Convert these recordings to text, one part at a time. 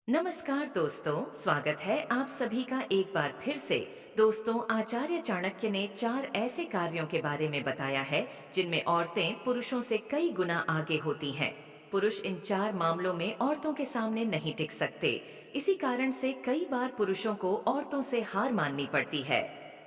नमस्कार दोस्तों, स्वागत है आप सभी का एक बार फिर से। दोस्तों, आचार्य चाणक्य ने 4 ऐसे कार्यों के बारे में बताया है जिनमें औरतें पुरुषों से कई गुना आगे होती हैं। पुरुष इन 4 मामलों में औरतों के सामने नहीं टिक सकते। इसी कारण से कई बार पुरुषों को औरतों से हार माननी पड़ती है।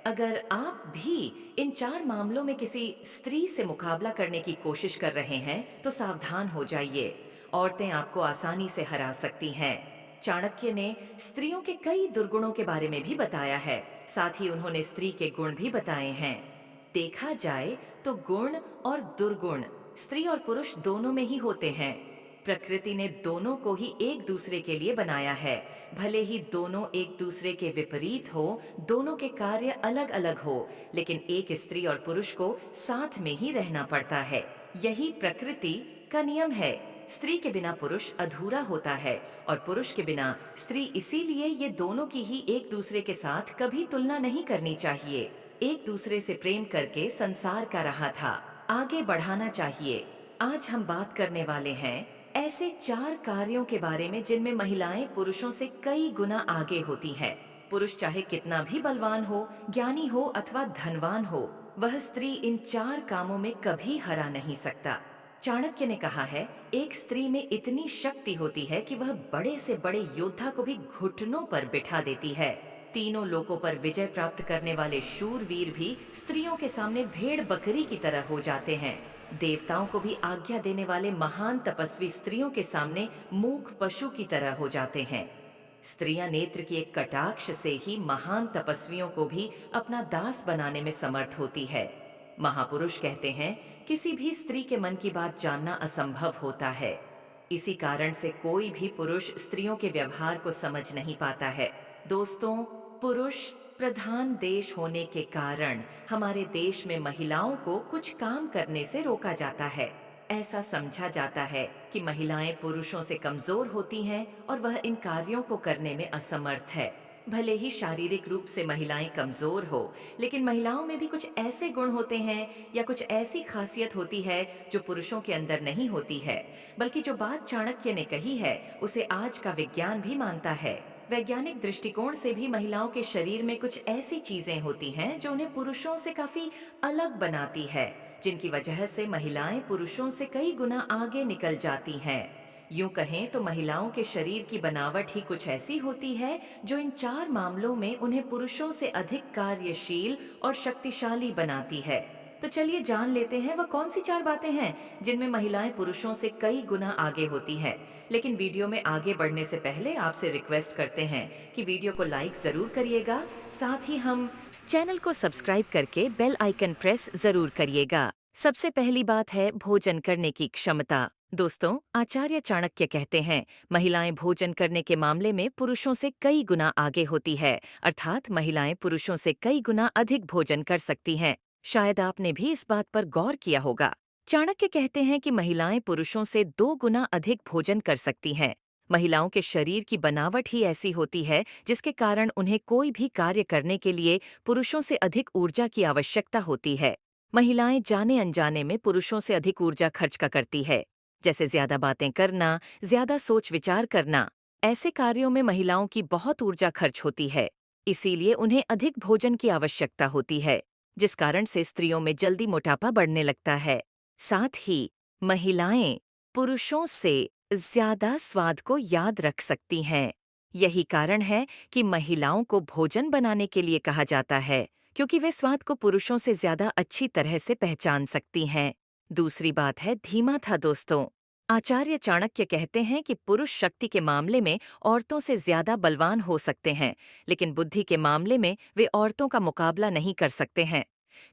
अगर आप भी इन 4 मामलों में किसी स्त्री से मुकाबला करने की कोशिश कर रहे हैं, तो सावधान हो जाइए। औरतें आपको आसानी से हरा सकती हैं। चाणक्य ने स्त्रियों के कई दुर्गुणों के बारे में भी बताया है। साथ ही उन्होंने स्त्री के गुण भी बताए हैं। देखा जाए तो गुण और दुर्गुण स्त्री और पुरुष दोनों में ही होते हैं। प्रकृति ने दोनों को ही एक दूसरे के लिए बनाया है। भले ही दोनों एक दूसरे के विपरीत हो, दोनों के कार्य अलग अलग हो, लेकिन एक स्त्री और पुरुष को साथ में ही रहना पड़ता है। यही प्रकृति का नियम है। स्त्री के बिना पुरुष अधूरा होता है और पुरुष के बिना स्त्री। इसीलिए ये दोनों की ही एक दूसरे के साथ कभी तुलना नहीं करनी चाहिए। एक दूसरे से प्रेम करके संसार का राह था आगे बढ़ाना चाहिए। आज हम बात करने वाले हैं ऐसे 4 कार्यों के बारे में जिनमें महिलाएं पुरुषों से कई गुना आगे होती हैं। पुरुष चाहे कितना भी बलवान हो, ज्ञानी हो अथवा धनवान हो, वह स्त्री इन 4 कामों में कभी हरा नहीं सकता। चाणक्य ने कहा है, एक स्त्री में इतनी शक्ति होती है कि वह बड़े से बड़े योद्धा को भी घुटनों पर बिठा देती है। तीनों लोकों पर विजय प्राप्त करने वाले शूरवीर भी स्त्रियों के सामने भेड़ बकरी की तरह हो जाते हैं। देवताओं को भी आज्ञा देने वाले महान तपस्वी स्त्रियों के सामने मूक पशु की तरह हो जाते हैं। स्त्रियां नेत्र की एक कटाक्ष से ही महान तपस्वियों को भी अपना दास बनाने में समर्थ होती है। महापुरुष कहते हैं, किसी भी स्त्री के मन की बात जानना असंभव होता है। इसी कारण से कोई भी पुरुष स्त्रियों के व्यवहार को समझ नहीं पाता है। दोस्तों, पुरुष प्रधान देश होने के कारण हमारे देश में महिलाओं को कुछ काम करने से रोका जाता है। ऐसा समझा जाता है कि महिलाएं पुरुषों से कमजोर होती हैं और वह इन कार्यों को करने में असमर्थ है। भले ही शारीरिक रूप से महिलाएं कमजोर हो, लेकिन महिलाओं में भी कुछ ऐसे गुण होते हैं या कुछ ऐसी खासियत होती है जो पुरुषों के अंदर नहीं होती है। बल्कि जो बात चाणक्य ने कही है, उसे आज का विज्ञान भी मानता है। वैज्ञानिक दृष्टिकोण से भी महिलाओं के शरीर में कुछ ऐसी चीजें होती हैं जो उन्हें पुरुषों से काफी अलग बनाती है, जिनकी वजह से महिलाएं पुरुषों से कई गुना आगे निकल जाती हैं। यूं कहें तो महिलाओं के शरीर की बनावट ही कुछ ऐसी होती है जो इन 4 मामलों में उन्हें पुरुषों से अधिक कार्यशील और शक्तिशाली बनाती है। तो चलिए जान लेते हैं वह कौन सी 4 बातें हैं जिनमें महिलाएं पुरुषों से कई गुना आगे होती हैं। लेकिन वीडियो में आगे बढ़ने से पहले आपसे रिक्वेस्ट करते हैं कि वीडियो को लाइक जरूर करिएगा। साथ ही हम चैनल को सब्सक्राइब करके बेल आइकन प्रेस जरूर करिएगा। सबसे पहली बात है भोजन करने की क्षमता। दोस्तों, आचार्य चाणक्य कहते हैं, महिलाएं भोजन करने के मामले में पुरुषों से कई गुना आगे होती है। अर्थात महिलाएं पुरुषों से कई गुना अधिक भोजन कर सकती हैं। शायद आपने भी इस बात पर गौर किया होगा। चाणक्य कहते हैं कि महिलाएं पुरुषों से 2 गुना अधिक भोजन कर सकती हैं। महिलाओं के शरीर की बनावट ही ऐसी होती है जिसके कारण उन्हें कोई भी कार्य करने के लिए पुरुषों से अधिक ऊर्जा की आवश्यकता होती है। महिलाएं जाने अनजाने में पुरुषों से अधिक ऊर्जा खर्च करती है, जैसे ज्यादा बातें करना, ज्यादा सोच विचार करना। ऐसे कार्यों में महिलाओं की बहुत ऊर्जा खर्च होती है। इसीलिए उन्हें अधिक भोजन की आवश्यकता होती है, जिस कारण से स्त्रियों में जल्दी मोटापा बढ़ने लगता है। साथ ही महिलाएं पुरुषों से ज्यादा स्वाद को याद रख सकती हैं। यही कारण है कि महिलाओं को भोजन बनाने के लिए कहा जाता है, क्योंकि वे स्वाद को पुरुषों से ज्यादा अच्छी तरह से पहचान सकती हैं। दूसरी बात है धीमा था। दोस्तों, आचार्य चाणक्य कहते हैं कि पुरुष शक्ति के मामले में औरतों से ज्यादा बलवान हो सकते हैं, लेकिन बुद्धि के मामले में वे औरतों का मुकाबला नहीं कर सकते हैं।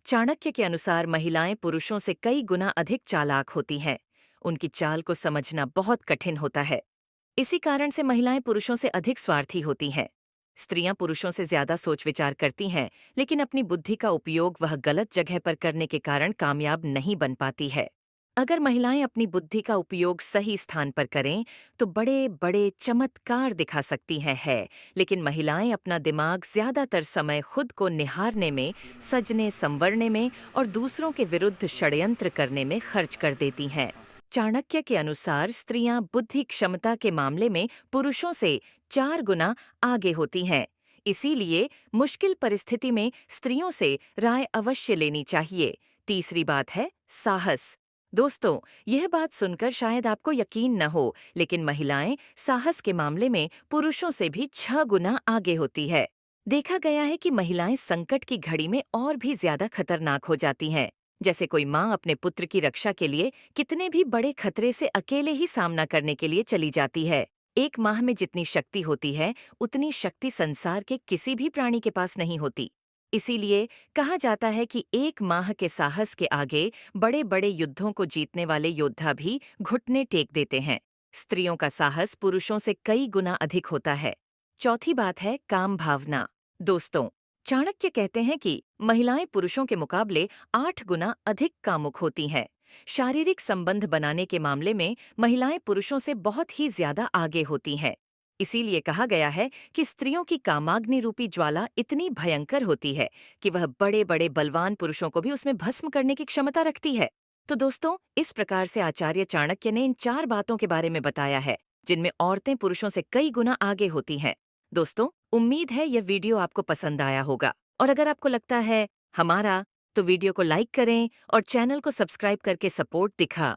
चाणक्य के अनुसार महिलाएं पुरुषों से कई गुना अधिक चालाक होती हैं। उनकी चाल को समझना बहुत कठिन होता है। इसी कारण से महिलाएं पुरुषों से अधिक स्वार्थी होती हैं। स्त्रियां पुरुषों से ज्यादा सोच विचार करती हैं, लेकिन अपनी बुद्धि का उपयोग वह गलत जगह पर करने के कारण कामयाब नहीं बन पाती है। अगर महिलाएं अपनी बुद्धि का उपयोग सही स्थान पर करें तो बड़े बड़े चमत्कार दिखा सकती हैं, लेकिन महिलाएं अपना दिमाग ज्यादातर समय खुद को निहारने में, सजने संवरने में और दूसरों के विरुद्ध षड्यंत्र करने में खर्च कर देती हैं। चाणक्य के अनुसार स्त्रियां बुद्धि क्षमता के मामले में पुरुषों से 4 गुना आगे होती हैं। इसीलिए मुश्किल परिस्थिति में स्त्रियों से राय अवश्य लेनी चाहिए। तीसरी बात है साहस। दोस्तों, यह बात सुनकर शायद आपको यकीन न हो, लेकिन महिलाएं साहस के मामले में पुरुषों से भी 6 गुना आगे होती है। देखा गया है कि महिलाएं संकट की घड़ी में और भी ज्यादा खतरनाक हो जाती हैं। जैसे कोई माँ अपने पुत्र की रक्षा के लिए कितने भी बड़े खतरे से अकेले ही सामना करने के लिए चली जाती है। एक माह में जितनी शक्ति होती है, उतनी शक्ति संसार के किसी भी प्राणी के पास नहीं होती। इसीलिए कहा जाता है कि एक माह के साहस के आगे बड़े बड़े युद्धों को जीतने वाले योद्धा भी घुटने टेक देते हैं। स्त्रियों का साहस पुरुषों से कई गुना अधिक होता है। चौथी बात है काम भावना। दोस्तों, चाणक्य कहते हैं कि महिलाएं पुरुषों के मुकाबले 8 गुना अधिक कामुक होती हैं। शारीरिक संबंध बनाने के मामले में महिलाएं पुरुषों से बहुत ही ज्यादा आगे होती हैं। इसीलिए कहा गया है कि स्त्रियों की कामाग्नि रूपी ज्वाला इतनी भयंकर होती है कि वह बड़े बड़े बलवान पुरुषों को भी उसमें भस्म करने की क्षमता रखती है। तो दोस्तों, इस प्रकार से आचार्य चाणक्य ने इन 4 बातों के बारे में बताया है, जिनमें औरतें पुरुषों से कई गुना आगे होती हैं। दोस्तों, उम्मीद है यह वीडियो आपको पसंद आया होगा, और अगर आपको लगता है हमारा, तो वीडियो को लाइक करें और चैनल को सब्सक्राइब करके सपोर्ट दिखा।